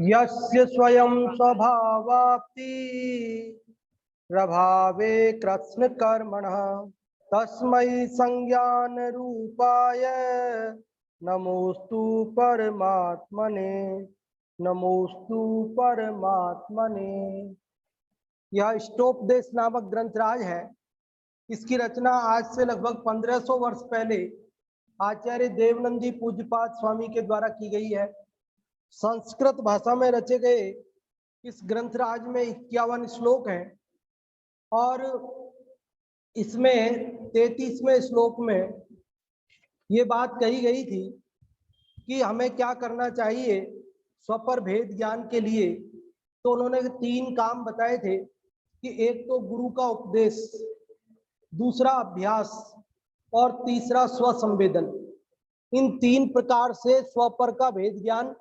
यस्य स्वयं स्वभावाप्ति प्रभावे कृष्ण कर्मणः तस्मै संज्ञान रूपाय नमोस्तु परमात्मने नमोस्तु परमात्मने। यह स्टोपदेश नामक ग्रंथराज है। इसकी रचना आज से लगभग 1500 वर्ष पहले आचार्य देवनंदी पूज्यपाद स्वामी के द्वारा की गई है। संस्कृत भाषा में रचे गए इस ग्रंथराज में 51 श्लोक हैं और इसमें 33वें श्लोक में ये बात कही गई थी कि हमें क्या करना चाहिए स्वपर भेद ज्ञान के लिए। तो उन्होंने 3 काम बताए थे कि एक तो गुरु का उपदेश, दूसरा अभ्यास और तीसरा स्वसंवेदन। इन 3 प्रकार से स्वपर का भेद ज्ञान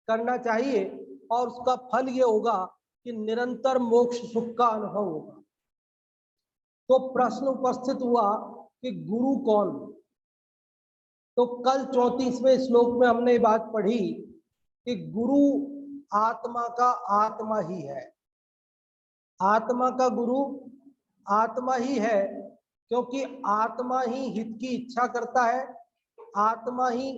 करना चाहिए और उसका फल ये होगा कि निरंतर मोक्ष सुख का अनुभव होगा। तो प्रश्न उपस्थित हुआ कि गुरु कौन। तो कल 34वें श्लोक में हमने ये बात पढ़ी कि गुरु आत्मा का आत्मा ही है। आत्मा का गुरु आत्मा ही है, क्योंकि आत्मा ही हित की इच्छा करता है, आत्मा ही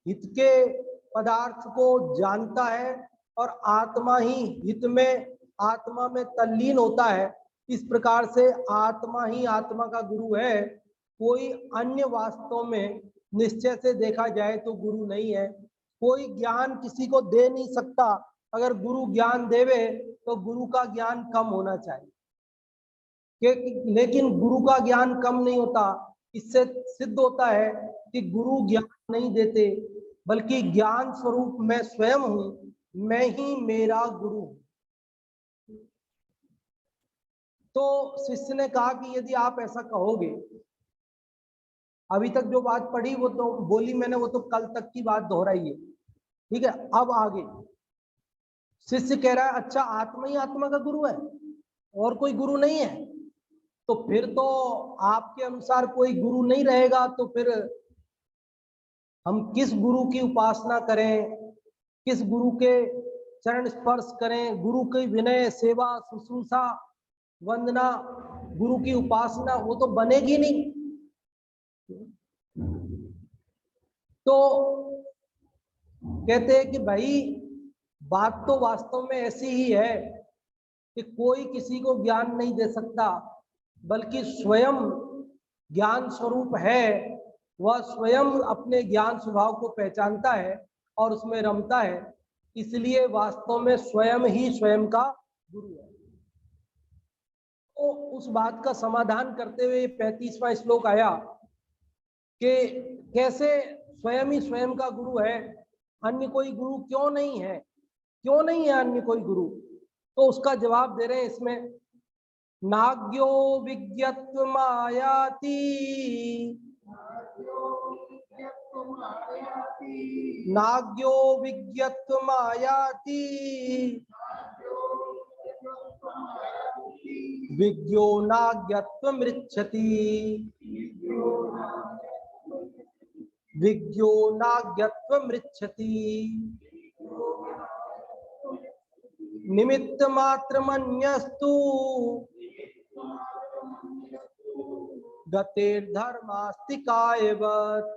हित के पदार्थ को जानता है और आत्मा ही हित में आत्मा में तल्लीन होता है। इस प्रकार से आत्मा ही आत्मा का गुरु है। कोई अन्य वास्तव में निश्चय से देखा जाए तो गुरु नहीं है। कोई ज्ञान किसी को दे नहीं सकता। अगर गुरु ज्ञान देवे तो गुरु का ज्ञान कम होना चाहिए, लेकिन गुरु का ज्ञान कम नहीं होता। इससे सिद्ध होता है कि गुरु ज्ञान नहीं देते, बल्कि ज्ञान स्वरूप मैं स्वयं हूं, मैं ही मेरा गुरु हूं। तो शिष्य ने कहा कि यदि आप ऐसा कहोगे, अभी तक जो बात पढ़ी वो तो बोली मैंने, वो तो कल तक की बात दोहराई है, ठीक है। अब आगे शिष्य कह रहा है अच्छा आत्मा ही आत्मा का गुरु है और कोई गुरु नहीं है, तो फिर तो आपके अनुसार कोई गुरु नहीं रहेगा, तो फिर हम किस गुरु की उपासना करें, किस गुरु के चरण स्पर्श करें, गुरु की विनय सेवा शुश्रूषा वंदना, गुरु की उपासना वो तो बनेगी नहीं। तो कहते हैं कि भाई बात तो वास्तव में ऐसी ही है कि कोई किसी को ज्ञान नहीं दे सकता, बल्कि स्वयं ज्ञान स्वरूप है। वह स्वयं अपने ज्ञान स्वभाव को पहचानता है और उसमें रमता है, इसलिए वास्तव में स्वयं ही स्वयं का गुरु है। तो उस बात का समाधान करते हुए 35वां श्लोक आया कि कैसे स्वयं ही स्वयं का गुरु है, अन्य कोई गुरु क्यों नहीं है, क्यों नहीं है अन्य कोई गुरु। तो उसका जवाब दे रहे हैं इसमें, नाग्यो विज्ञत्वमायाति नाग्यो विज्ञत्वमायाति विज्ञो नाज्ञत्वमृच्छति विज्ञो नाज्ञत्वमृच्छति निमित्त मात्र मन्यस्तु गतेर्धर्मास्तिकायवत्।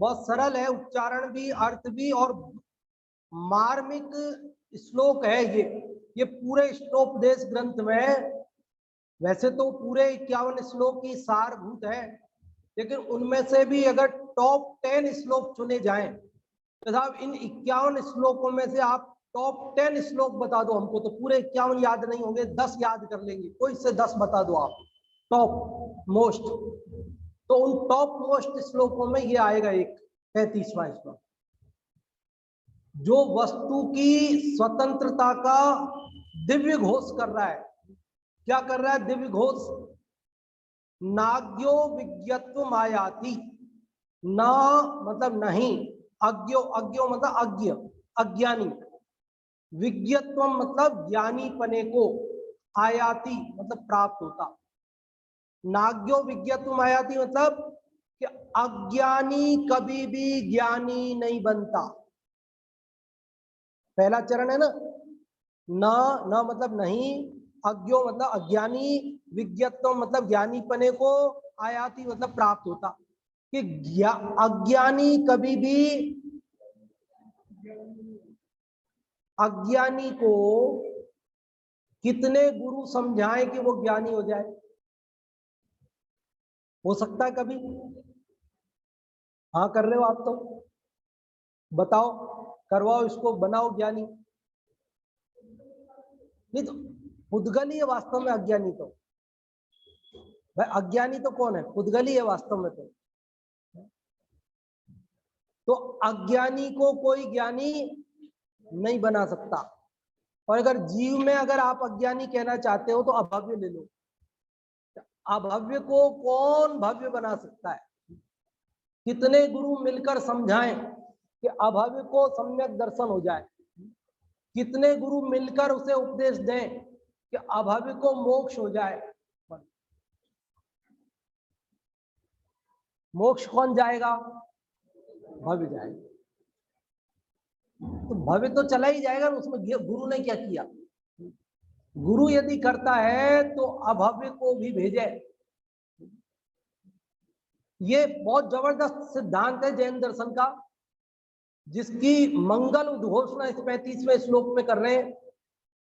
बहुत सरल है, उच्चारण भी अर्थ भी और मार्मिक श्लोक है ये पूरे स्टोपदेश ग्रंथ में। वैसे तो पूरे 51 श्लोक की सारभूत है, लेकिन उनमें से भी अगर टॉप 10 श्लोक चुने जाएं तो साहब इन 51 श्लोकों में से आप टॉप 10 श्लोक बता दो हमको, तो पूरे 51 याद नहीं होंगे, 10 याद कर लेंगे, कोई से 10 बता दो आप टॉप मोस्ट। तो उन टॉप मोस्ट श्लोकों में ये आएगा एक 35वां श्लोक, जो वस्तु की स्वतंत्रता का दिव्य घोष कर रहा है। क्या कर रहा है दिव्य घोष? नाग्यो विज्ञत्व मायाति, ना मतलब नहीं, अज्ञो अज्ञो मतलब अज्ञ अज्ञानी, विज्ञत्व मतलब ज्ञानी पने को, आयाति मतलब प्राप्त होता। नाग्यो विज्ञत्व आयाति मतलब कि अज्ञानी कभी भी ज्ञानी नहीं बनता। पहला चरण है ना, न मतलब नहीं, अज्ञो मतलब अज्ञानी, विज्ञत्व मतलब ज्ञानी पने को, आयाति मतलब प्राप्त होता। कि अज्ञानी कभी भी, अज्ञानी को कितने गुरु समझाएं कि वो ज्ञानी हो जाए? हो सकता है कभी? हाँ कर रहे हो आप तो, बताओ, करवाओ इसको, बनाओ ज्ञानी। नहीं तो पुद्गल ही है वास्तव में अज्ञानी तो। भाई अज्ञानी तो कौन है? पुद्गल ही है वास्तव में तो अज्ञानी को कोई ज्ञानी नहीं बना सकता। और अगर जीव में अगर आप अज्ञानी कहना चाहते हो तो अभव्य ले लो। अभव्य को कौन भव्य बना सकता है? कितने गुरु मिलकर समझाएं कि अभव्य को सम्यक दर्शन हो जाए? कितने गुरु मिलकर उसे उपदेश दें कि अभव्य को मोक्ष हो जाए? मोक्ष कौन जाएगा? भव्य जाएगा। तो भव्य तो चला ही जाएगा, उसमें गुरु ने क्या किया? गुरु यदि करता है तो अभव्य को भी भेजे। ये बहुत जबरदस्त सिद्धांत है जैन दर्शन का, जिसकी मंगल उद्घोषणा इस 35वें श्लोक में कर रहे हैं।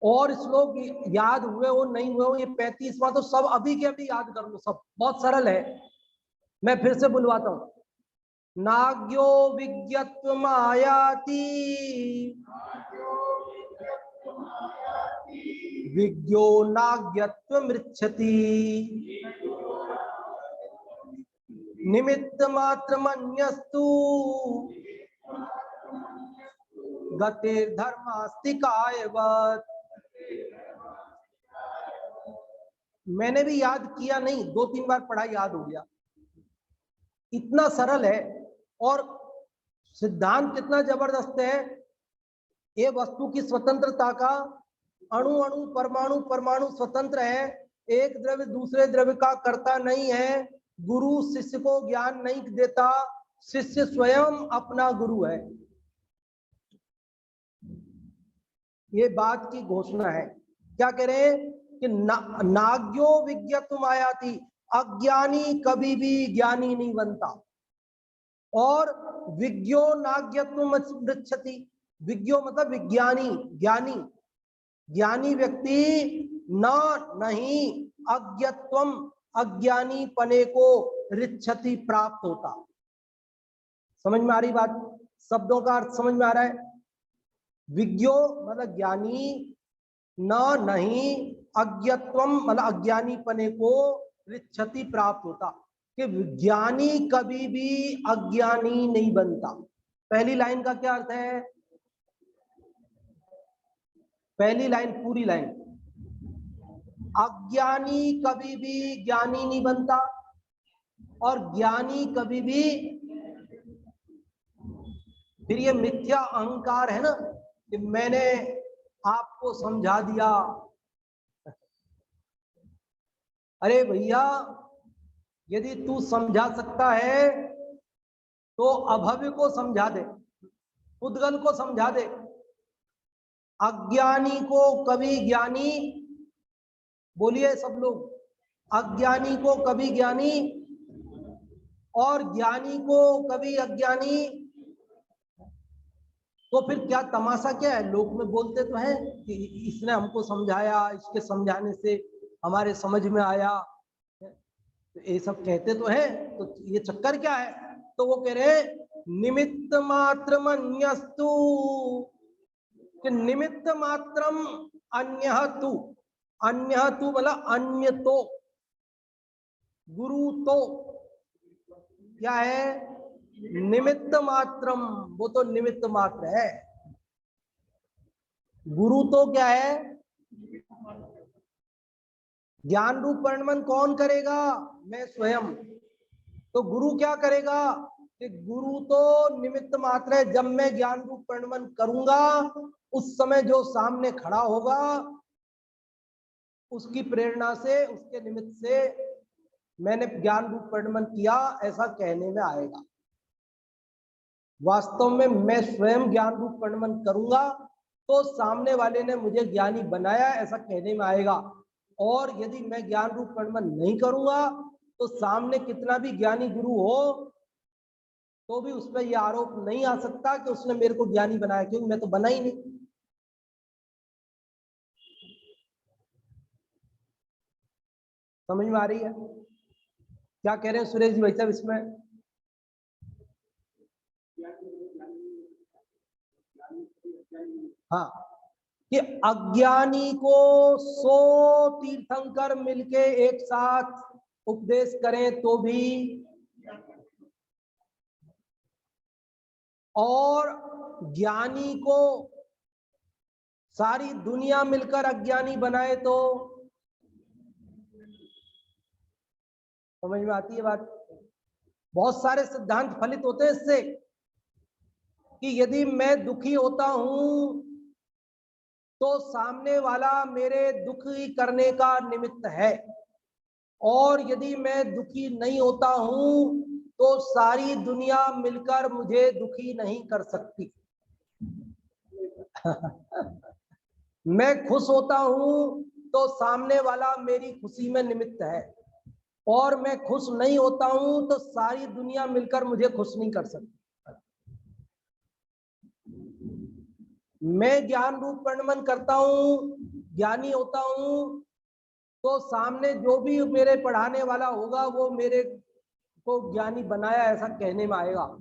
और श्लोक याद हुए हो नहीं हुए हो, ये 35वां तो सब अभी के अभी याद कर लो, सब बहुत सरल है। मैं फिर से बुलवाता हूं। नाग्यो विज्ञत्व आयाति, विज्ञो नाज्ञत्व मृच्छति, निमित्त मात्र मन्यस्तु गतिर धर्मास्ति कायवत्। मैंने भी याद किया नहीं, 2-3 बार पढ़ा, याद हो गया। इतना सरल है और सिद्धांत कितना जबरदस्त है। ये वस्तु की स्वतंत्रता का, अणु अणु परमाणु परमाणु स्वतंत्र है, एक द्रव्य दूसरे द्रव्य का कर्ता नहीं है, गुरु शिष्य को ज्ञान नहीं देता, शिष्य स्वयं अपना गुरु है। ये बात की घोषणा है। क्या कह रहे हैं कि नाग्यो विज्ञत्व आयाति, अज्ञानी कभी भी ज्ञानी नहीं बनता। और विज्ञो नाज्ञत्व मृच्छति, विज्ञो मतलब विज्ञानी, ज्ञानी, ज्ञानी व्यक्ति न नहीं अज्ञत्वम अज्ञानी पने को रिच्छति प्राप्त होता। समझ में आ रही बात? शब्दों का अर्थ समझ में आ रहा है? विज्ञो मतलब ज्ञानी, न नहीं अज्ञत्वम मतलब अज्ञानी पने को रिच्छति प्राप्त होता। कि विज्ञानी कभी भी अज्ञानी नहीं बनता। पहली लाइन का क्या अर्थ है? पहली लाइन, पूरी लाइन, अज्ञानी कभी भी ज्ञानी नहीं बनता और ज्ञानी कभी भी, फिर ये मिथ्या अहंकार है ना कि मैंने आपको समझा दिया। अरे भैया, यदि तू समझा सकता है तो अभव्य को समझा दे, पुद्गल को समझा दे। अज्ञानी को कभी ज्ञानी, बोलिए सब लोग, अज्ञानी को कभी ज्ञानी और ज्ञानी को कभी अज्ञानी। तो फिर क्या तमाशा क्या है? लोक में बोलते तो हैं कि इसने हमको समझाया, इसके समझाने से हमारे समझ में आया, तो ये सब कहते तो हैं। तो ये चक्कर क्या है? तो वो कह रहे निमित्त मात्र अन्यस्तु, कि निमित्त मात्रम अन्य तू, अन्य तू मतलब अन्य तो, गुरु तो क्या है? निमित्त मात्रम, वो तो निमित्त मात्र है। गुरु तो क्या है? ज्ञान रूप परिणमन कौन करेगा? मैं स्वयं। तो गुरु क्या करेगा? कि गुरु तो निमित्त मात्र है। जब मैं ज्ञान रूप परिणमन करूंगा, उस समय जो सामने खड़ा होगा उसकी प्रेरणा से, उसके निमित्त से मैंने ज्ञान रूप परिणमन किया, ऐसा कहने में आएगा। वास्तव में मैं स्वयं ज्ञान रूप परिणमन करूंगा तो सामने वाले ने मुझे ज्ञानी बनाया ऐसा कहने में आएगा। और यदि मैं ज्ञान रूप कर्मण नहीं करूंगा तो सामने कितना भी ज्ञानी गुरु हो तो भी उस पर यह आरोप नहीं आ सकता कि उसने मेरे को ज्ञानी बनाया, क्योंकि मैं तो बना ही नहीं। समझ में आ रही है क्या कह रहे हैं सुरेश जी भाई साहब इसमें? हाँ, कि अज्ञानी को 100 तीर्थंकर मिलके एक साथ उपदेश करें तो भी, और ज्ञानी को सारी दुनिया मिलकर अज्ञानी बनाए तो। समझ में आती है बात? बहुत सारे सिद्धांत फलित होते हैं इससे कि यदि मैं दुखी होता हूं तो सामने वाला मेरे दुखी करने का निमित्त है, और यदि मैं दुखी नहीं होता हूं तो सारी दुनिया मिलकर मुझे दुखी नहीं कर सकती। मैं खुश होता हूं तो सामने वाला मेरी खुशी में निमित्त है, और मैं खुश नहीं होता हूं तो सारी दुनिया मिलकर मुझे खुश नहीं कर सकती। मैं ज्ञान रूप परिणमन करता हूं, ज्ञानी होता हूं, तो सामने जो भी मेरे पढ़ाने वाला होगा वो मेरे को ज्ञानी बनाया ऐसा कहने में आएगा।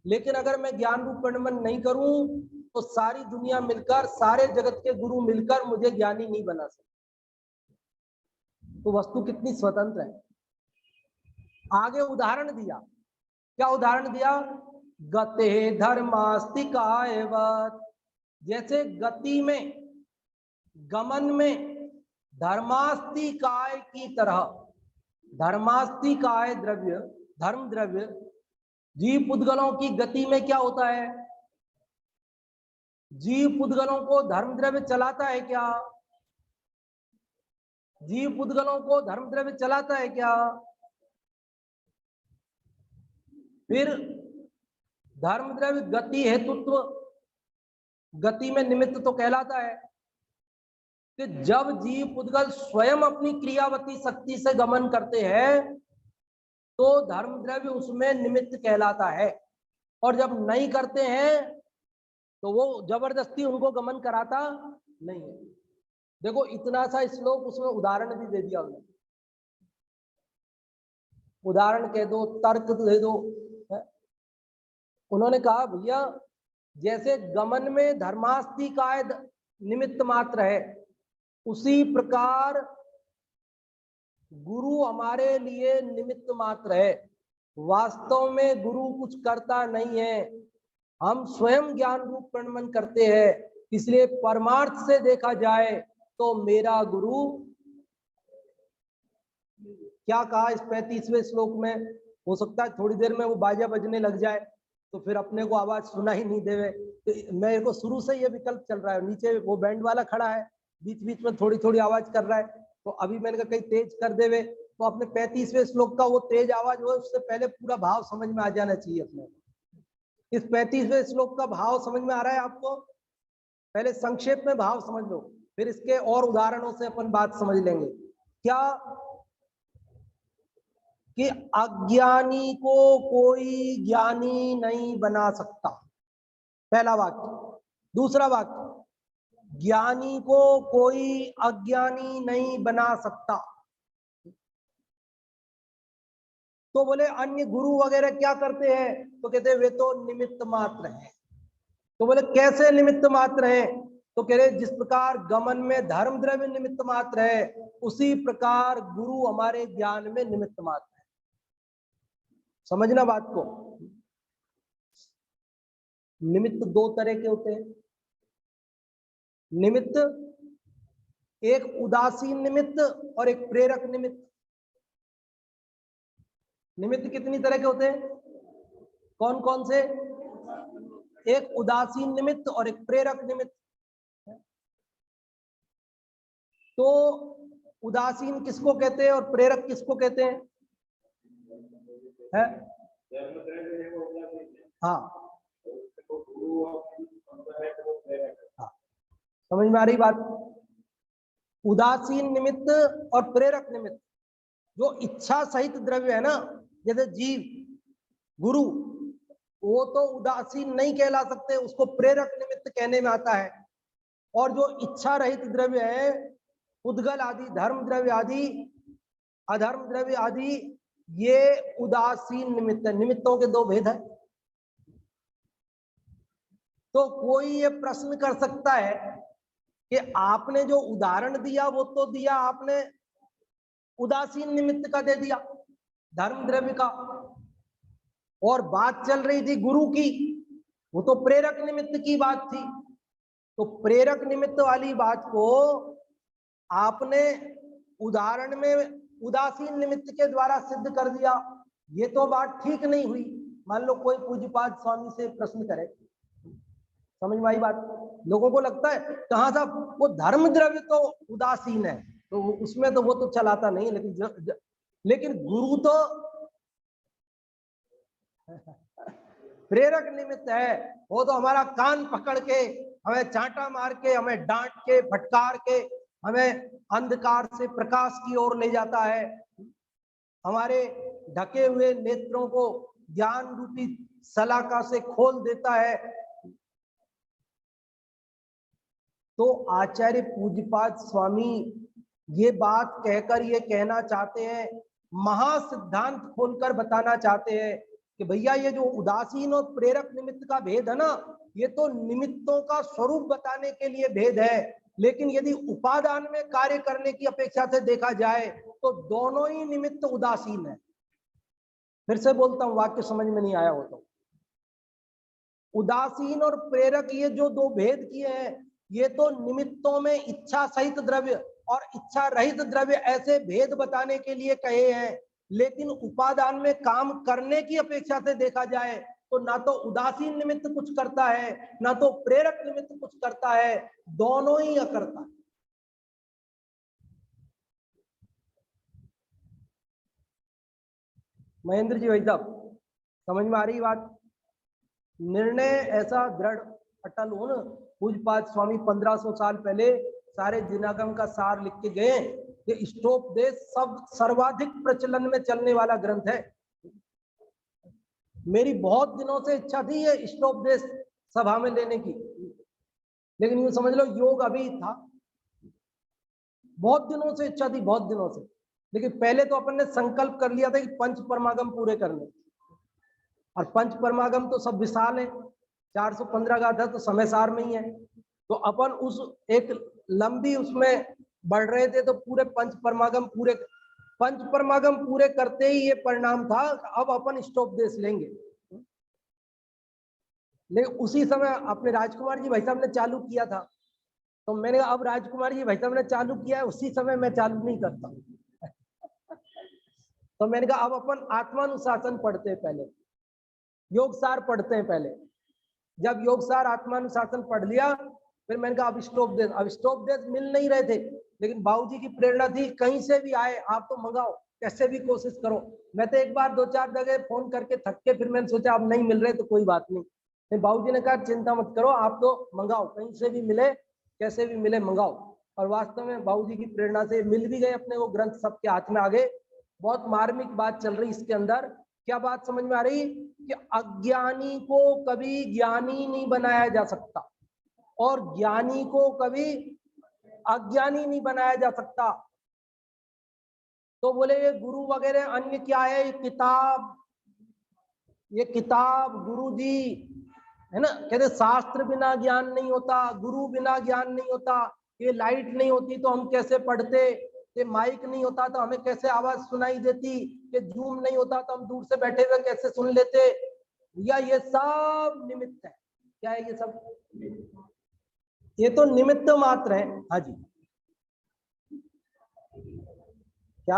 लेकिन अगर मैं ज्ञान रूप परिणमन नहीं करूं तो सारी दुनिया मिलकर, सारे जगत के गुरु मिलकर मुझे ज्ञानी नहीं बना सकते। तो वस्तु कितनी स्वतंत्र है। आगे उदाहरण दिया, क्या उदाहरण दिया? गते धर्मास्तिकायवत, जैसे गति में, गमन में धर्मास्तिकाय की तरह। धर्मास्तिकाय द्रव्य, धर्म द्रव्य जीव पुद्गलों की गति में क्या होता है? जीव पुद्गलों को धर्म द्रव्य चलाता है क्या? जीव पुद्गलों को धर्म द्रव्य चलाता है क्या? फिर धर्म द्रव्य गति हेतुत्व, गति में निमित्त तो कहलाता है कि जब जीव पुद्गल स्वयं अपनी क्रियावती शक्ति से गमन करते हैं तो धर्म द्रव्य उसमें निमित्त कहलाता है, और जब नहीं करते हैं तो वो जबरदस्ती उनको गमन कराता नहीं है। देखो इतना सा श्लोक, उसमें उदाहरण भी दे दिया उन्होंने। उदाहरण कह दो, तर्क दे दो। उन्होंने कहा भैया जैसे गमन में धर्मास्तिकाय निमित्त मात्र है, उसी प्रकार गुरु हमारे लिए निमित्त मात्र है। वास्तव में गुरु कुछ करता नहीं है, हम स्वयं ज्ञान रूप परिणमन करते हैं। इसलिए परमार्थ से देखा जाए तो मेरा गुरु, क्या कहा इस 35वें श्लोक में? हो सकता है थोड़ी देर में वो बाजा बजने लग जाए तो फिर अपने को आवाज सुना ही नहीं देवे। तो मेरे को शुरू से ये विकल्प चल रहा है, नीचे वो बैंड वाला खड़ा है, बीच बीच में थोड़ी थोड़ी आवाज कर रहा है, तो अभी मैंने कहा कहीं तेज कर देवे तो अपने 35वें श्लोक का वो तेज आवाज हो, उससे पहले पूरा भाव समझ में आ जाना चाहिए अपने। इस 35वें श्लोक का भाव समझ में आ रहा है आपको? पहले संक्षेप में भाव समझ लो, फिर इसके और उदाहरणों से अपन बात समझ लेंगे। क्या कि अज्ञानी को कोई ज्ञानी नहीं बना सकता, पहला वाक्य। दूसरा वाक्य, ज्ञानी को कोई अज्ञानी नहीं बना सकता। तो बोले अन्य गुरु वगैरह क्या करते हैं? तो कहते हैं वे तो निमित्त मात्र हैं। तो बोले कैसे निमित्त मात्र है? तो कह रहे जिस प्रकार गमन में धर्म द्रव्य निमित्त मात्र है, उसी प्रकार गुरु हमारे ज्ञान में निमित्त मात्र है। समझना बात को। निमित्त दो तरह के होते हैं। निमित्त, एक उदासीन निमित्त और एक प्रेरक निमित्त। निमित्त कितनी तरह के होते हैं? कौन कौन से? एक उदासीन निमित्त और एक प्रेरक निमित्त। तो उदासीन किसको कहते हैं और प्रेरक किसको कहते हैं? है? हाँ, हाँ। समझ में आ रही बात? उदासीन निमित्त और प्रेरक निमित्त, जो इच्छा सहित द्रव्य है ना, जैसे जीव, गुरु, वो तो उदासीन नहीं कहला सकते, उसको प्रेरक निमित्त कहने में आता है। और जो इच्छा रहित द्रव्य है, उद्गल आदि, धर्म द्रव्य आदि, अधर्म द्रव्य आदि, ये उदासीन निमित्त है। निमित्तों के दो भेद है। तो कोई ये प्रश्न कर सकता है कि आपने जो उदाहरण दिया वो तो दिया आपने उदासीन निमित्त का दे दिया, धर्म द्रव्य का, और बात चल रही थी गुरु की, वो तो प्रेरक निमित्त की बात थी। तो प्रेरक निमित्त वाली बात को आपने उदाहरण में उदासीन निमित्त के द्वारा सिद्ध कर दिया, ये तो बात ठीक नहीं हुई। मान लो कोई पूज्यपाद स्वामी से प्रश्न करे, समझ में आई बात? लोगों को लगता है कहां सा वो धर्म द्रव्य तो उदासीन है, तो उसमें तो वो तो चलाता नहीं, लेकिन गुरु तो प्रेरक निमित्त है। वो तो हमारा कान पकड़ के, हमें चांटा मार के, हमें डांट के, फटकार के, हमें अंधकार से प्रकाश की ओर ले जाता है, हमारे ढके हुए नेत्रों को ज्ञान रूपी सलाका से खोल देता है। तो आचार्य पूज्यपाद स्वामी ये बात कहकर ये कहना चाहते हैं, महासिद्धांत खोलकर बताना चाहते हैं कि भैया ये जो उदासीन और प्रेरक निमित्त का भेद है ना, ये तो निमित्तों का स्वरूप बताने के लिए भेद है, लेकिन यदि उपादान में कार्य करने की अपेक्षा से देखा जाए तो दोनों ही निमित्त उदासीन है। फिर से बोलता हूं, वाक्य समझ में नहीं आया हो तो, उदासीन और प्रेरक ये जो दो भेद किए हैं, ये तो निमित्तों में इच्छा सहित द्रव्य और इच्छा रहित द्रव्य ऐसे भेद बताने के लिए कहे हैं, लेकिन उपादान में काम करने की अपेक्षा से देखा जाए तो ना तो उदासीन निमित्त कुछ करता है, ना तो प्रेरक निमित्त कुछ करता है, दोनों ही अकर्ता है। महेंद्र जी भाई साहब, समझ में आ रही बात? निर्णय ऐसा दृढ़ अटल हो ना, पूज्यपाद स्वामी 1500 साल पहले सारे जिनागम का सार लिख के गए। ये स्टोपदेश सब सर्वाधिक प्रचलन में चलने वाला ग्रंथ है। मेरी बहुत दिनों से इच्छा थी ये स्टोपदेश सभा में लेने की, लेकिन यूं समझ लो योग अभी था, बहुत दिनों से इच्छा थी, बहुत दिनों से। लेकिन पहले तो अपन ने संकल्प कर लिया था कि पंच परमागम पूरे करने, और पंच परमागम तो सब विशाल है, 415 गाथा तो समय सार में ही है। तो अपन उस एक लंबी उसमें बढ़ रहे थे, तो पूरे पंच परमागम पूरे करते ही ये परिणाम था, अब अपन स्टोपदेश लेंगे। लेकिन उसी समय अपने राजकुमार जी भाई साहब ने चालू किया था, तो मैंने कहा अब राजकुमार जी भाई साहब ने चालू किया है, उसी समय मैं चालू नहीं करता। तो मैंने कहा अब अपन आत्मानुशासन पढ़ते हैं, पहले योग सार पढ़ते हैं पहले। जब योग सार आत्मानुशासन पढ़ लिया, फिर मैंने कहा अब स्टोपदेश मिल नहीं रहे थे, लेकिन बाबूजी की प्रेरणा थी कहीं से भी आए आप तो मंगाओ, कैसे भी कोशिश करो। मैं तो एक बार 2-4 जगह फोन करके थक के फिर मैंने सोचा अब नहीं मिल रहे तो कोई बात नहीं। फिर बाबूजी ने कहा चिंता मत करो, आप तो मंगाओ, कहीं से भी मिले, कैसे भी मिले मंगाओ। और वास्तव में बाबूजी की प्रेरणा से मिल भी गए अपने वो ग्रंथ, सबके हाथ में आ गए। बहुत मार्मिक बात चल रही इसके अंदर। क्या बात समझ में आ रही कि अज्ञानी को कभी ज्ञानी नहीं बनाया जा सकता, और ज्ञानी को कभी अज्ञानी नहीं बनाया जा सकता। तो बोले ये गुरु वगैरह अन्य क्या है, ये किताब गुरु जी है ना, कहते शास्त्र बिना ज्ञान नहीं होता, गुरु बिना ज्ञान नहीं होता, ये लाइट नहीं होती तो हम कैसे पढ़ते, ये माइक नहीं होता तो हमें कैसे आवाज सुनाई देती, ये जूम नहीं होता तो हम दूर से बैठे हुए कैसे सुन लेते, या ये सब निमित्त है। क्या है ये सब? ये तो निमित्त मात्र है। हाँ जी, क्या?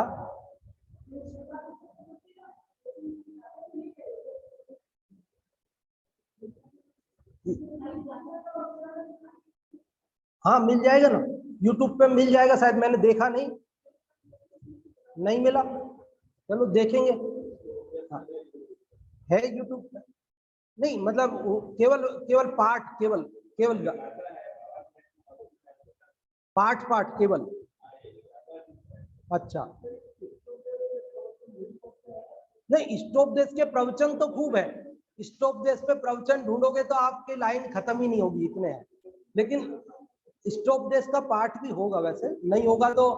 हाँ मिल जाएगा ना, यूट्यूब पे मिल जाएगा शायद, मैंने देखा नहीं, नहीं मिला, चलो देखेंगे। हाँ, है यूट्यूब पे, नहीं मतलब केवल केवल पाठ, केवल केवल पाठ पाठ केवल, अच्छा नहीं, इष्टोपदेश के प्रवचन तो खूब है, इष्टोपदेश पे प्रवचन ढूंढोगे तो आपकी लाइन खत्म ही नहीं होगी, इतने हैं। लेकिन इष्टोपदेश का पाठ भी होगा, वैसे नहीं होगा तो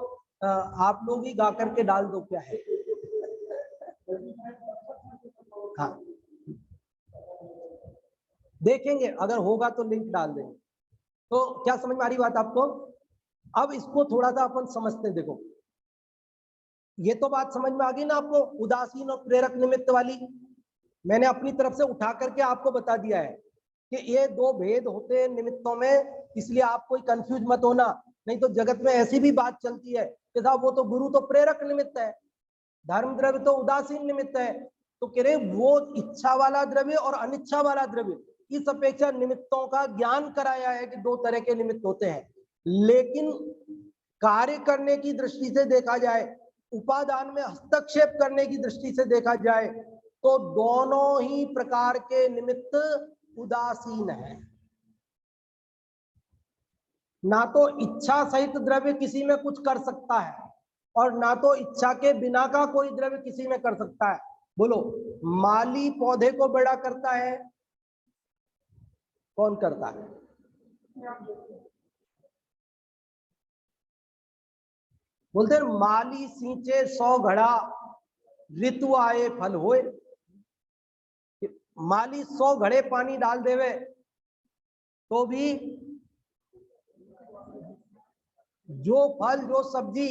आप लोग ही गा करके डाल दो, क्या है। हाँ देखेंगे, अगर होगा तो लिंक डाल देंगे। तो क्या समझ में आ रही बात आपको? अब इसको थोड़ा सा अपन समझते हैं। देखो ये तो बात समझ में आ गई ना आपको, उदासीन और प्रेरक निमित्त वाली। मैंने अपनी तरफ से उठा करके आपको बता दिया है कि ये दो भेद होते हैं निमित्तों में, इसलिए आप कोई कंफ्यूज मत होना। नहीं तो जगत में ऐसी भी बात चलती है कि साहब वो तो गुरु तो प्रेरक निमित्त है, धर्म द्रव्य तो उदासीन निमित्त है। तो कह रहे वो इच्छा वाला द्रव्य और अनिच्छा वाला द्रव्य, इस अपेक्षा निमित्तों का ज्ञान कराया है कि दो तरह के निमित्त होते हैं। लेकिन कार्य करने की दृष्टि से देखा जाए, उपादान में हस्तक्षेप करने की दृष्टि से देखा जाए, तो दोनों ही प्रकार के निमित्त उदासीन है। ना तो इच्छा सहित द्रव्य किसी में कुछ कर सकता है, और ना तो इच्छा के बिना का कोई द्रव्य किसी में कर सकता है। बोलो, माली पौधे को बड़ा करता है, कौन करता है? बोलते हैं माली सींचे 100 घड़ा, ऋतु आए फल होए। माली 100 घड़े पानी डाल देवे तो भी जो फल जो सब्जी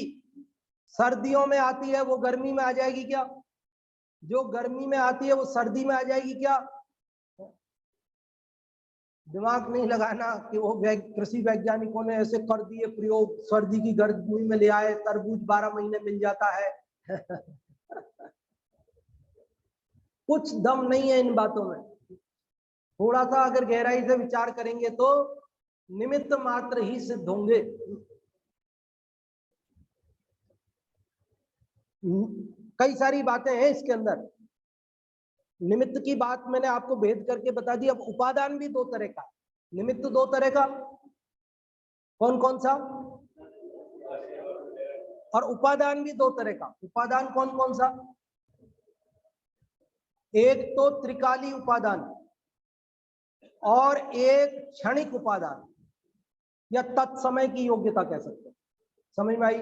सर्दियों में आती है वो गर्मी में आ जाएगी क्या? जो गर्मी में आती है वो सर्दी में आ जाएगी क्या? दिमाग नहीं लगाना कि वो कृषि वैज्ञानिकों ने ऐसे कर दिए प्रयोग, सर्दी की गर्मी में ले आए, तरबूज 12 महीने मिल जाता है। कुछ दम नहीं है इन बातों में। थोड़ा सा अगर गहराई से विचार करेंगे तो निमित्त मात्र ही सिद्ध होंगे। कई सारी बातें हैं इसके अंदर। निमित्त की बात मैंने आपको भेद करके बता दी। अब उपादान भी दो तरह का, निमित्त दो तरह का, कौन कौन सा? और उपादान भी दो तरह का। उपादान कौन कौन सा? एक तो त्रिकाली उपादान और एक क्षणिक उपादान, या तत्समय की योग्यता कह सकते हैं। समझ में आई?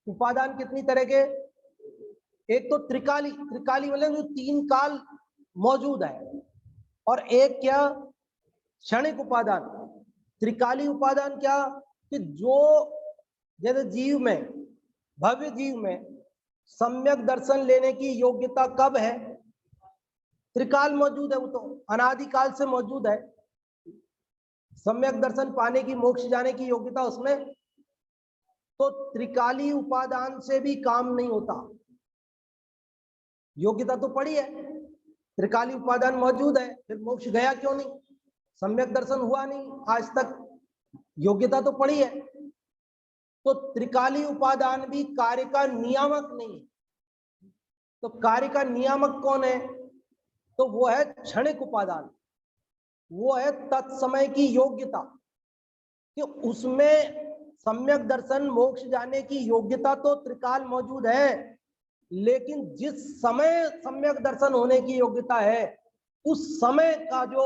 उपादान कितनी तरह के? एक तो त्रिकाली, त्रिकाली मतलब जो 3 काल मौजूद है, और एक क्या? क्षणिक उपादान। त्रिकाली उपादान क्या? कि जो जैसे जीव में, भव्य जीव में सम्यक दर्शन लेने की योग्यता कब है? त्रिकाल मौजूद है, वो तो अनादिकाल से मौजूद है। सम्यक दर्शन पाने की, मोक्ष जाने की योग्यता उसमें। तो त्रिकाली उपादान से भी काम नहीं होता। योग्यता तो पड़ी है, त्रिकाली उपादान मौजूद है, फिर मोक्ष गया क्यों नहीं? सम्यक दर्शन हुआ नहीं आज तक, योग्यता तो पड़ी है। तो त्रिकाली उपादान भी कार्य का नियामक नहीं है। तो कार्य का नियामक कौन है? तो वो है क्षणिक उपादान। वो है तत्समय की योग्यता, कि उसमें सम्यक दर्शन मोक्ष जाने की योग्यता तो त्रिकाल मौजूद है, लेकिन जिस समय सम्यक दर्शन होने की योग्यता है, उस समय का जो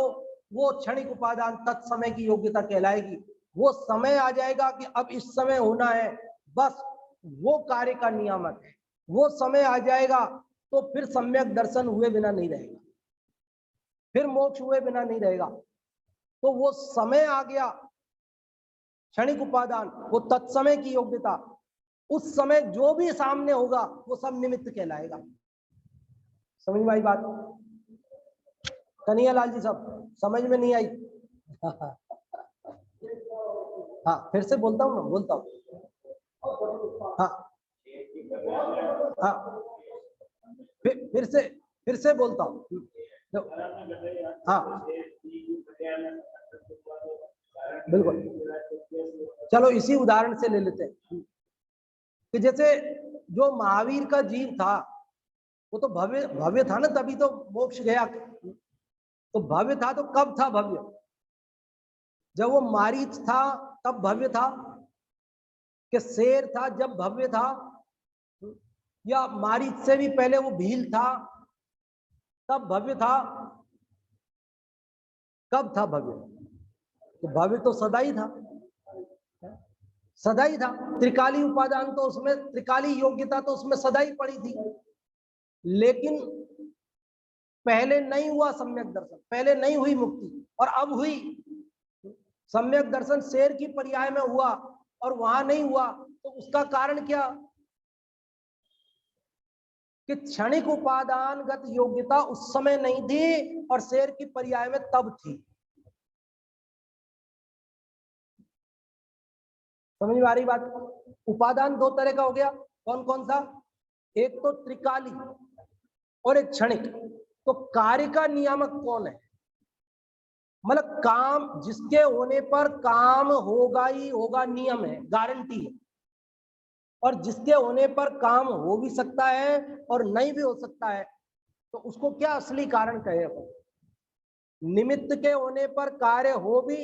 वो क्षणिक उपादान तत्समय की योग्यता कहलाएगी। वो समय आ जाएगा कि अब इस समय होना है, बस वो कार्य का नियामक है। वो समय आ जाएगा तो फिर सम्यक दर्शन हुए बिना नहीं रहेगा, फिर मोक्ष हुए बिना नहीं रहेगा। तो वो समय आ गया, क्षणिक उपादान, वो तत्समय की योग्यता, उस समय जो भी सामने होगा वो सब निमित्त कहलाएगा। समझ में आई बात? कन्हैया लाल जी सब समझ में नहीं आई? हाँ फिर से बोलता हूँ ना, बोलता हूँ। हाँ हाँ फिर से बोलता हूँ। हाँ बिल्कुल, चलो इसी उदाहरण से ले लेते हैं कि जैसे जो महावीर का जीव था वो तो भव्य भव्य था ना, तभी तो मोक्ष गया। तो भव्य था तो कब था भव्य? जब वो मारीच था तब भव्य था। कि शेर था जब भव्य था, या मारीच से भी पहले वो भील था तब भव्य था? कब था भव्य? तो भव्य तो सदा ही था, सदा ही था। त्रिकाली उपादान तो उसमें, त्रिकाली योग्यता तो उसमें सदा ही पड़ी थी। लेकिन पहले नहीं हुआ सम्यक दर्शन, पहले नहीं हुई मुक्ति, और अब हुई। सम्यक दर्शन शेर की पर्याय में हुआ और वहां नहीं हुआ, तो उसका कारण क्या? कि क्षणिक उपादानगत योग्यता उस समय नहीं थी और शेर की पर्याय में तब थी। समझ में आ रही बात? उपादान दो तरह का हो गया, कौन कौन सा? एक तो त्रिकाली और एक क्षणिक। तो कार्य का नियामक कौन है? मतलब काम जिसके होने पर काम होगा ही होगा, नियम है, गारंटी है। और जिसके होने पर काम हो भी सकता है और नहीं भी हो सकता है, तो उसको क्या असली कारण कहे? निमित्त के होने पर कार्य हो भी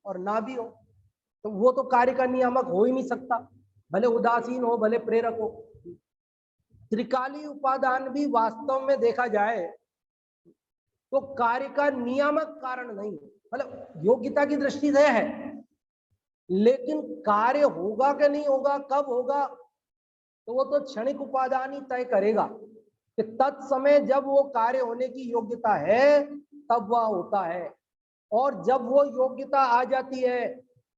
और ना भी हो, तो वो तो कार्य का नियामक हो ही नहीं सकता, भले उदासीन हो भले प्रेरक हो। त्रिकाली उपादान भी वास्तव में देखा जाए तो कार्य का नियामक कारण नहीं है, मतलब योग्यता की दृष्टि से है, लेकिन कार्य होगा कि नहीं होगा, कब होगा, तो वो तो क्षणिक उपादान ही तय करेगा कि तत्समय जब वो कार्य होने की योग्यता है तब वह होता है। और जब वो योग्यता आ जाती है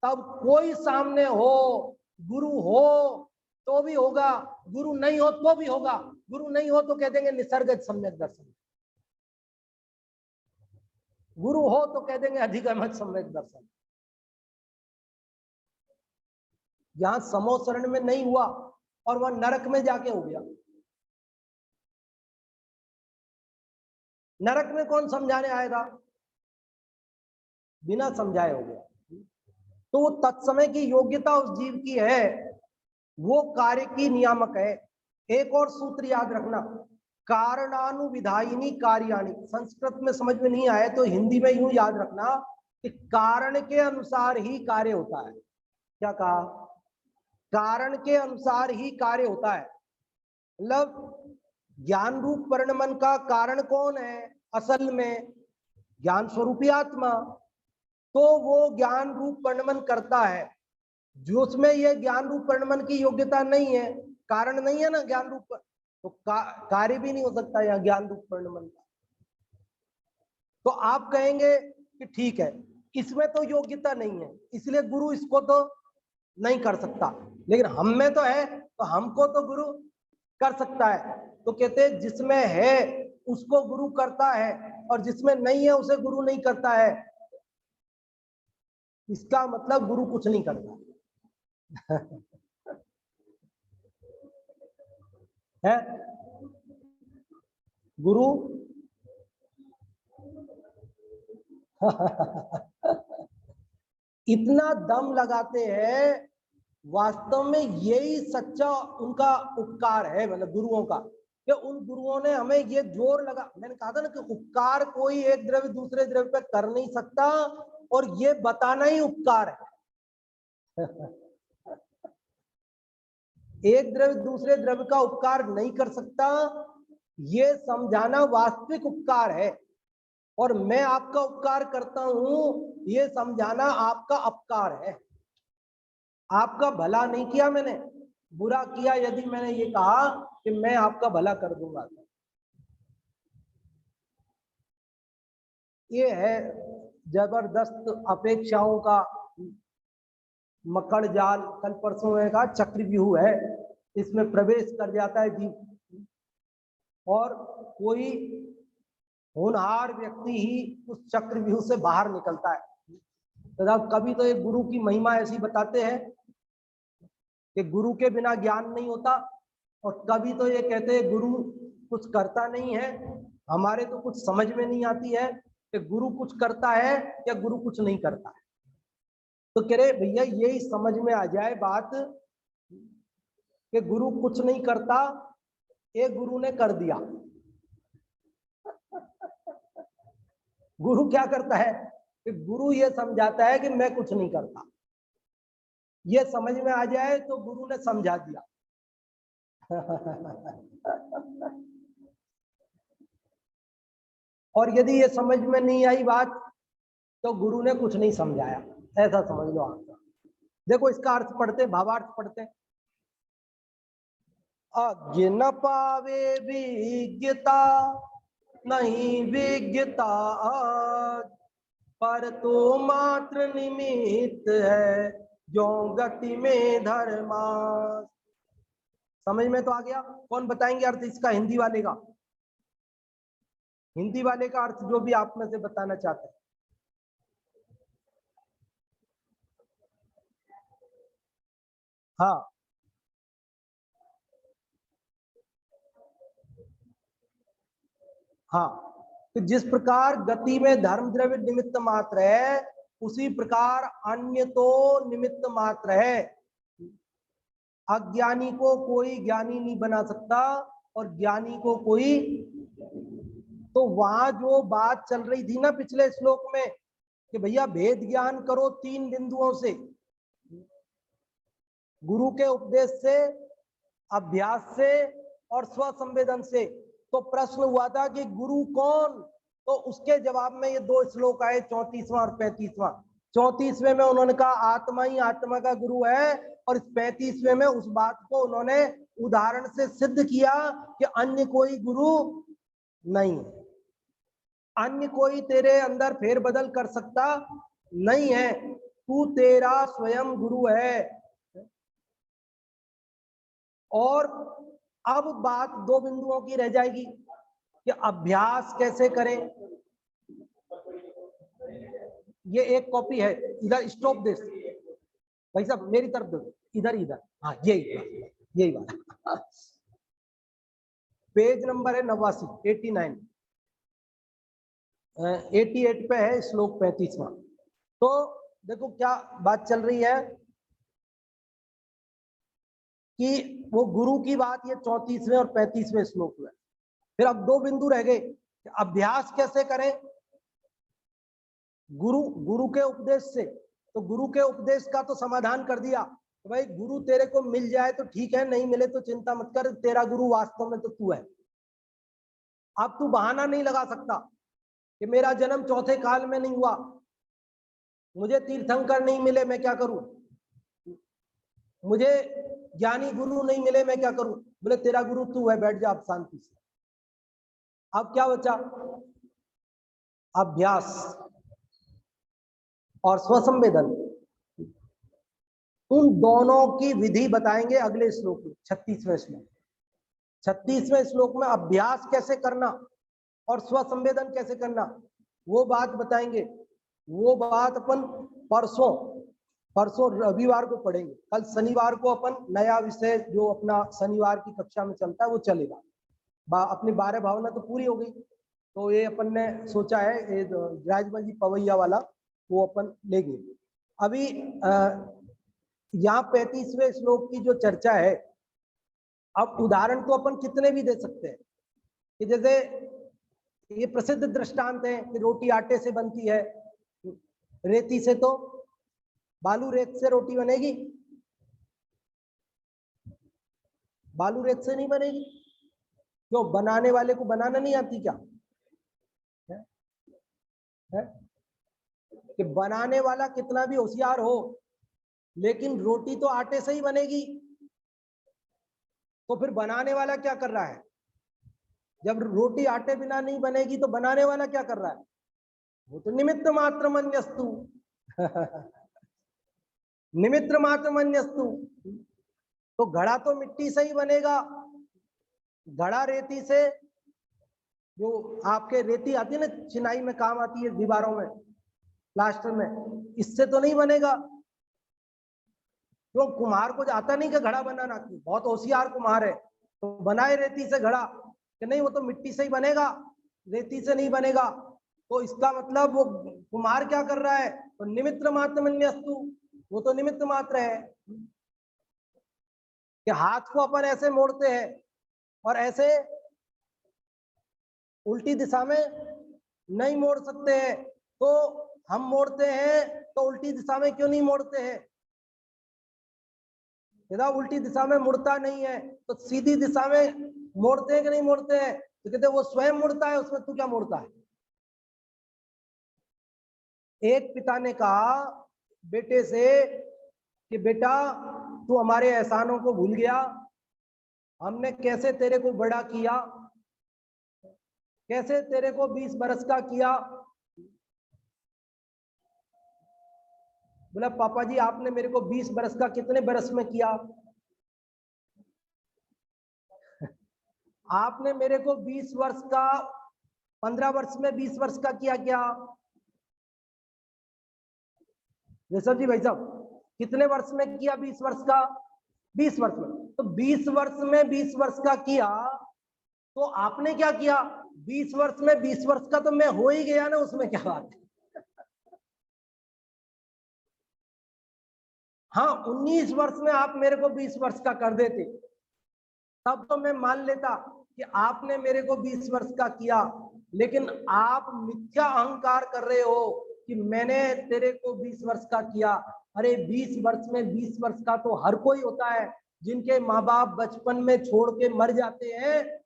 तब कोई सामने हो, गुरु हो तो भी होगा, गुरु नहीं हो तो भी होगा। गुरु नहीं हो तो कह देंगे निसर्गज सम्यक दर्शन, गुरु हो तो कह देंगे अधिगमक सम्यक दर्शन। यहां समोसरण में नहीं हुआ और वह नरक में जाके हो गया। नरक में कौन समझाने आएगा? बिना समझाए हो गया। तो वो तत्समय की योग्यता उस जीव की है, वो कार्य की नियामक है। एक और सूत्र याद रखना, कारणानुविधायिनी कार्याणि। संस्कृत में समझ में नहीं आए तो हिंदी में यूं याद रखना कि कारण के अनुसार ही कार्य होता है। क्या कहा? कारण के अनुसार ही कार्य होता है। मतलब ज्ञान रूप परिणमन का कारण कौन है? असल में ज्ञान स्वरूपी आत्मा। तो वो ज्ञान रूप परिणमन करता है, जो उसमें ये ज्ञान रूप परिणमन की योग्यता नहीं है, कारण नहीं है ना ज्ञान रूप, तो कार्य भी नहीं हो सकता यहाँ ज्ञान रूप परिणमन का। तो आप कहेंगे कि ठीक है, इसमें तो योग्यता नहीं है इसलिए गुरु इसको तो नहीं कर सकता, लेकिन हम में तो है तो हमको तो गुरु कर सकता है। तो कहते हैं जिसमें है उसको गुरु करता है और जिसमें नहीं है उसे गुरु नहीं करता है। इसका मतलब गुरु कुछ नहीं करता है। गुरु इतना दम लगाते हैं, वास्तव में यही सच्चा उनका उपकार है, मतलब गुरुओं का, कि उन गुरुओं ने हमें ये जोर लगा। मैंने कहा था ना कि उपकार कोई एक द्रव्य दूसरे द्रव्य पे कर नहीं सकता, और ये बताना ही उपकार है एक द्रव्य दूसरे द्रव्य का उपकार नहीं कर सकता, ये समझाना वास्तविक उपकार है। और मैं आपका उपकार करता हूं ये समझाना आपका अपकार है। आपका भला नहीं किया मैंने, बुरा किया यदि मैंने ये कहा कि मैं आपका भला कर दूंगा। ये है जबरदस्त अपेक्षाओं का मकड़ जाल। कल परसों में कहा चक्रव्यूह है, इसमें प्रवेश कर जाता है जीव, और कोई होनहार व्यक्ति ही उस चक्रव्यूह से बाहर निकलता है। तो कभी तो एक गुरु की महिमा ऐसी बताते हैं कि गुरु के बिना ज्ञान नहीं होता, और कभी तो ये कहते हैं गुरु कुछ करता नहीं है, हमारे तो कुछ समझ में नहीं आती है कि गुरु कुछ करता है या गुरु कुछ नहीं करता है। तो कह रहे भैया यही समझ में आ जाए बात कि गुरु कुछ नहीं करता, एक गुरु ने कर दिया। गुरु क्या करता है कि गुरु ये समझाता है कि मैं कुछ नहीं करता, ये समझ में आ जाए तो गुरु ने समझा दिया। और यदि ये समझ में नहीं आई बात तो गुरु ने कुछ नहीं समझाया, ऐसा समझ लो आप। देखो इसका अर्थ पढ़ते, भावार्थ पढ़ते। अज्ञ न पावे विज्ञता, नहीं विज्ञता अज्ञ, पर तो मात्र निमित्त है जो गति में धर्मा। समझ में तो आ गया? कौन बताएंगे अर्थ इसका हिंदी वाले का? हिंदी वाले का अर्थ जो भी आप में से बताना चाहते हैं। हाँ हाँ, तो जिस प्रकार गति में धर्म द्रव्य निमित्त मात्र है, उसी प्रकार अन्य तो निमित्त मात्र है। अज्ञानी को कोई ज्ञानी नहीं बना सकता और ज्ञानी को कोई। तो वहां जो बात चल रही थी ना पिछले श्लोक में कि भैया भेद ज्ञान करो 3 बिंदुओं से, गुरु के उपदेश से, अभ्यास से और स्वसंवेदन से। तो प्रश्न हुआ था कि गुरु कौन, तो उसके जवाब में ये 2 श्लोक आए, 34वां और 35वां। 34वें में उन्होंने कहा आत्मा ही आत्मा का गुरु है, और इस 35वें में उस बात को उन्होंने उदाहरण से सिद्ध किया कि अन्य कोई गुरु नहीं है, अन्य कोई तेरे अंदर फेरबदल कर सकता नहीं है, तू तेरा स्वयं गुरु है। और अब बात 2 बिंदुओं की रह जाएगी कि अभ्यास कैसे करें। ये एक कॉपी है, इधर स्टॉप दे भाई साहब, मेरी तरफ दो, इधर इधर, हाँ यही बात। पेज नंबर है 89, 89, 88 पे है श्लोक 35वां। तो देखो क्या बात चल रही है कि वो गुरु की बात ये 34वें और 35वें श्लोक में। फिर अब 2 बिंदु रह गए, अभ्यास कैसे करें। गुरु के उपदेश से, तो गुरु के उपदेश का तो समाधान कर दिया, तो भाई गुरु तेरे को मिल जाए तो ठीक है, नहीं मिले तो चिंता मत कर, तेरा गुरु वास्तव में तो तू है। अब तू बहाना नहीं लगा सकता कि मेरा जन्म चौथे काल में नहीं हुआ, मुझे तीर्थंकर नहीं मिले, मैं क्या करूं, मुझे ज्ञानी गुरु नहीं मिले, मैं क्या करूं। बोले तेरा गुरु तू है, बैठ जा आप शांति से। अब क्या बचा, अभ्यास और स्वसंवेदन। उन दोनों की विधि बताएंगे अगले श्लोक में, 36वें श्लोक। 36वें श्लोक में अभ्यास कैसे करना और स्वसंवेदन कैसे करना वो बात बताएंगे। वो बात अपन परसों रविवार को पढ़ेंगे। कल शनिवार को अपन नया विषय जो अपना शनिवार की कक्षा में चलता है वो चलेगा। अपनी 12 भावना तो पूरी हो गई, तो ये अपन ने सोचा है ये राजमल जी पवैया वाला वो अपन लेंगे। अभी यहाँ 35वें श्लोक की जो चर्चा है, अब उदाहरण तो अपन कितने भी दे सकते हैं कि जैसे ये प्रसिद्ध दृष्टांत है कि रोटी आटे से बनती है, रेती से तो बालू रेत से रोटी बनेगी, बालू रेत से नहीं बनेगी। क्यों, बनाने वाले को बनाना नहीं आती क्या है? कि बनाने वाला कितना भी होशियार हो, लेकिन रोटी तो आटे से ही बनेगी। तो फिर बनाने वाला क्या कर रहा है, जब रोटी आटे बिना नहीं बनेगी तो बनाने वाला क्या कर रहा है, वो तो निमित्त मात्र मन्यस्तु। निमित्त मात्र मन्यस्तु। तो घड़ा तो मिट्टी से ही बनेगा, घड़ा रेती से, जो आपके रेती आती है ना चिनाई में काम आती है, दीवारों में प्लास्टर में, इससे तो नहीं बनेगा। क्यों, कुम्हार को आता नहीं कि घड़ा बनाना, बहुत होशियार कुम्हार है तो बनाए रेती से घड़ा, कि नहीं वो तो मिट्टी से ही बनेगा, रेती से नहीं बनेगा। तो इसका मतलब वो कुम्हार क्या कर रहा है, तो निमित्त मात्र मन्यस्तु, वो तो निमित्त मात्र है। कि हाथ को अपन ऐसे मोड़ते हैं और ऐसे उल्टी दिशा में नहीं मोड़ सकते हैं, तो हम मोड़ते हैं तो उल्टी दिशा में क्यों नहीं मोड़ते हैं, यदा उल्टी दिशा में मुड़ता नहीं है तो सीधी दिशा में मोड़ते हैं कि नहीं मोड़ते हैं? तो कहते वो स्वयं मुड़ता है, उसमें तू क्या मोड़ता है? एक पिता ने कहा बेटे से कि बेटा तू हमारे एहसानों को भूल गया, हमने कैसे तेरे को बड़ा किया, कैसे तेरे को 20 बरस का किया। बोला पापा जी आपने मेरे को 20 बरस का कितने बरस में किया? आपने मेरे को 20 वर्ष का 15 वर्ष में 20 वर्ष का किया क्या? ऋषभ जी भाई साहब कितने वर्ष में किया 20 वर्ष का? 20 वर्ष में। तो 20 वर्ष में 20 वर्ष का किया तो आपने क्या किया? 20 वर्ष में 20 वर्ष का तो मैं हो ही गया ना, उसमें क्या बात है? हाँ 19 वर्ष में आप मेरे को 20 वर्ष का कर देते तब तो मैं मान लेता कि आपने मेरे को 20 वर्ष का किया, लेकिन आप मिथ्या अहंकार कर रहे हो कि मैंने तेरे को 20 वर्ष का किया। अरे 20 वर्ष में 20 वर्ष का तो हर कोई होता है। जिनके माँ बाप बचपन में छोड़ के मर जाते हैं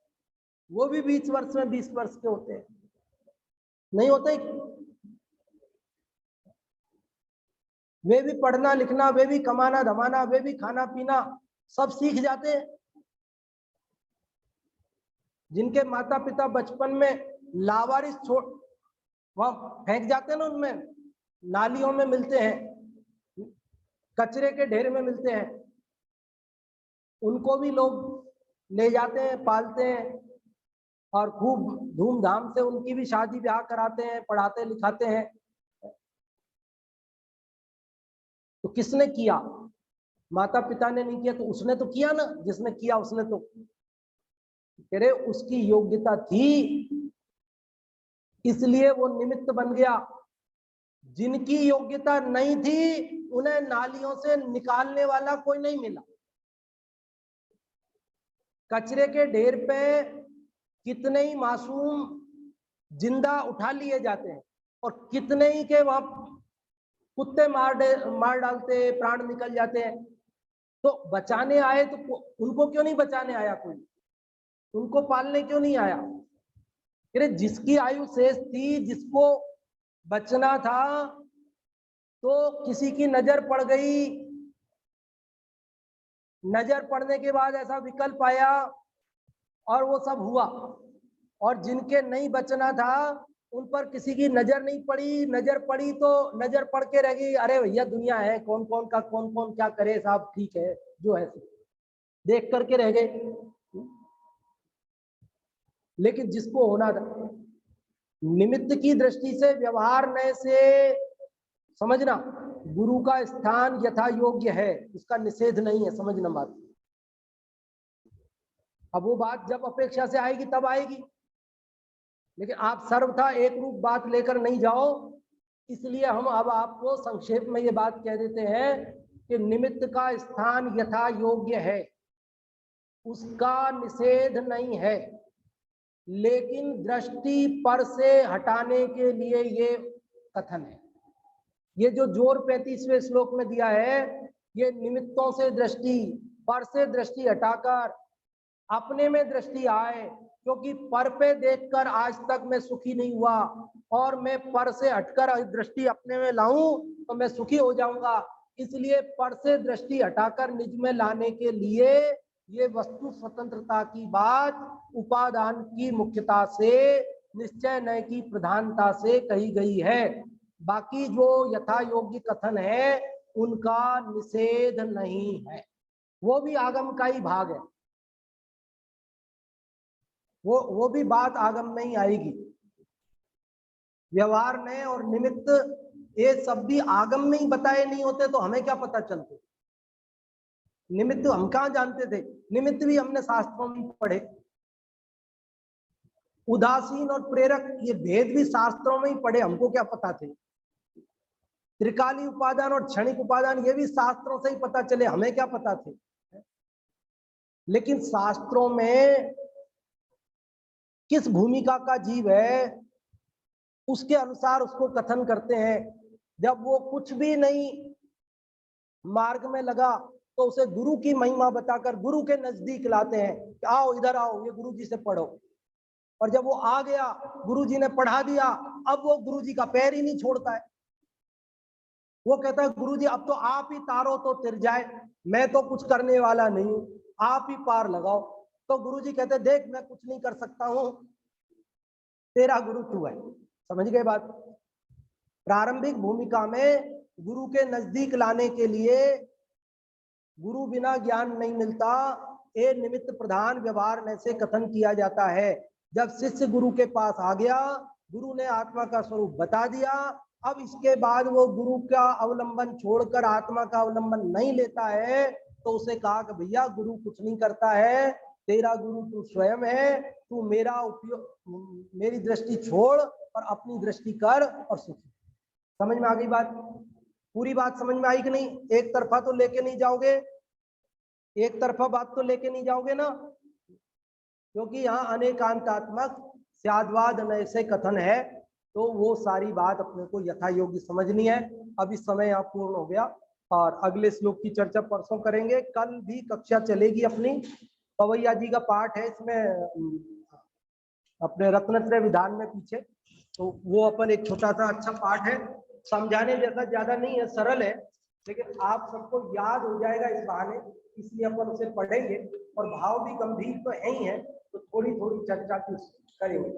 वो भी 20 वर्ष में 20 वर्ष के होते हैं, नहीं होते? वे भी पढ़ना लिखना, वे भी कमाना धमाना, वे भी खाना पीना सब सीख जाते हैं। जिनके माता पिता बचपन में लावारिस छोड़ वहां फेंक जाते हैं ना, उनमें नालियों में मिलते हैं, कचरे के ढेर में मिलते हैं, उनको भी लोग ले जाते हैं, पालते हैं और खूब धूमधाम से उनकी भी शादी ब्याह कराते हैं, पढ़ाते लिखाते हैं। तो किसने किया? माता पिता ने नहीं किया तो उसने तो किया ना, जिसने किया उसने तो कह रहे उसकी योग्यता थी इसलिए वो निमित्त बन गया। जिनकी योग्यता नहीं थी उन्हें नालियों से निकालने वाला कोई नहीं मिला। कचरे के ढेर पे कितने ही मासूम जिंदा उठा लिए जाते हैं और कितने ही के वहां कुत्ते मार डालते, प्राण निकल जाते हैं। तो बचाने आए तो उनको क्यों नहीं बचाने आया कोई? उनको पालने क्यों नहीं आया? जिसकी आयु शेष थी, जिसको बचना था, तो किसी की नजर पड़ गई, नजर पड़ने के बाद ऐसा विकल्प आया और वो सब हुआ। और जिनके नहीं बचना था उन पर किसी की नजर नहीं पड़ी, नजर पड़ी तो नजर पड़ के रह गई, अरे भैया दुनिया है, कौन कौन का कौन कौन क्या करे साहब, ठीक है जो है देख करके रह गए। लेकिन जिसको होना था, निमित्त की दृष्टि से व्यवहार नए से समझना, गुरु का स्थान यथा योग्य है, उसका निषेध नहीं है, समझना बात। अब वो बात जब अपेक्षा से आएगी तब आएगी, लेकिन आप सर्वथा एक रूप बात लेकर नहीं जाओ। इसलिए हम अब आपको संक्षेप में ये बात कह देते हैं कि निमित्त का स्थान यथा योग्य है, उसका निषेध नहीं है, लेकिन दृष्टि पर से हटाने के लिए ये कथन है। ये जो जोर 35वें श्लोक में दिया है, ये निमित्तों से दृष्टि, पर से दृष्टि हटाकर अपने में दृष्टि आए, क्योंकि पर पे देखकर आज तक मैं सुखी नहीं हुआ और मैं पर से हटकर दृष्टि अपने में लाऊं तो मैं सुखी हो जाऊंगा। इसलिए पर से दृष्टि हटाकर निज में लाने के लिए ये वस्तु स्वतंत्रता की बात उपादान की मुख्यता से, निश्चय नय की प्रधानता से कही गई है। बाकी जो यथा योग्य कथन है उनका निषेध नहीं है, वो भी आगम का ही भाग है, वो भी बात आगम में ही आएगी। व्यवहार में और निमित्त ये सब भी आगम में ही बताए नहीं होते तो हमें क्या पता चलते? निमित्त हम कहाँ जानते थे? निमित्त भी हमने शास्त्रों में पढ़े। उदासीन और प्रेरक ये भेद भी शास्त्रों में ही पढ़े, हमको क्या पता थे? त्रिकाली उपादान और क्षणिक उपादान ये भी शास्त्रों से ही पता चले, हमें क्या पता थे? लेकिन शास्त्रों में किस भूमिका का जीव है उसके अनुसार उसको कथन करते हैं। जब वो कुछ भी नहीं मार्ग में लगा तो उसे गुरु की महिमा बताकर गुरु के नजदीक लाते हैं कि आओ इधर आओ, ये गुरु जी से पढ़ो। और जब वो आ गया, गुरु जी ने पढ़ा दिया, अब वो गुरु जी का पैर ही नहीं छोड़ता है। वो कहता है गुरु जी अब तो आप ही तारो तो तिर जाए, मैं तो कुछ करने वाला नहीं हूं, आप ही पार लगाओ। तो गुरु जी कहते देख मैं कुछ नहीं कर सकता हूं, तेरा गुरु तू है। समझ गए बात? प्रारंभिक भूमिका में गुरु के नजदीक लाने के लिए गुरु बिना ज्ञान नहीं मिलता, ये निमित्त प्रधान व्यवहार में से कथन किया जाता है। जब शिष्य गुरु के पास आ गया, गुरु ने आत्मा का स्वरूप बता दिया, अब इसके बाद वो गुरु का अवलंबन छोड़कर आत्मा का अवलंबन नहीं लेता है, तो उसे कहा कि भैया गुरु कुछ नहीं करता है, तेरा गुरु तू स्वयं है, तू मेरा उपयोग, मेरी दृष्टि छोड़ और अपनी दृष्टि कर और सुखी। समझ में आ गई बात? पूरी बात समझ में आई कि नहीं? एक तरफा तो लेके नहीं जाओगे, एक तरफा बात तो लेके नहीं जाओगे ना, क्योंकि यहाँ अनेकांतात्मक स्याद्वाद नैसे कथन है, तो वो सारी बात अपने को यथा योग्य समझनी है। अब इस समय यहाँ पूर्ण हो गया और अगले श्लोक की चर्चा परसों करेंगे। कल भी कक्षा चलेगी अपनी, पवैया जी का पाठ है इसमें अपने रत्नत्रय विधान में पीछे, तो वो अपन एक छोटा सा अच्छा पाठ है, समझाने जैसा ज्यादा नहीं है, सरल है, लेकिन आप सबको याद हो जाएगा इस बहाने, इसलिए अपन उसे पढ़ेंगे। और भाव भी गंभीर तो है ही है, तो थोड़ी थोड़ी चर्चा की करेंगे।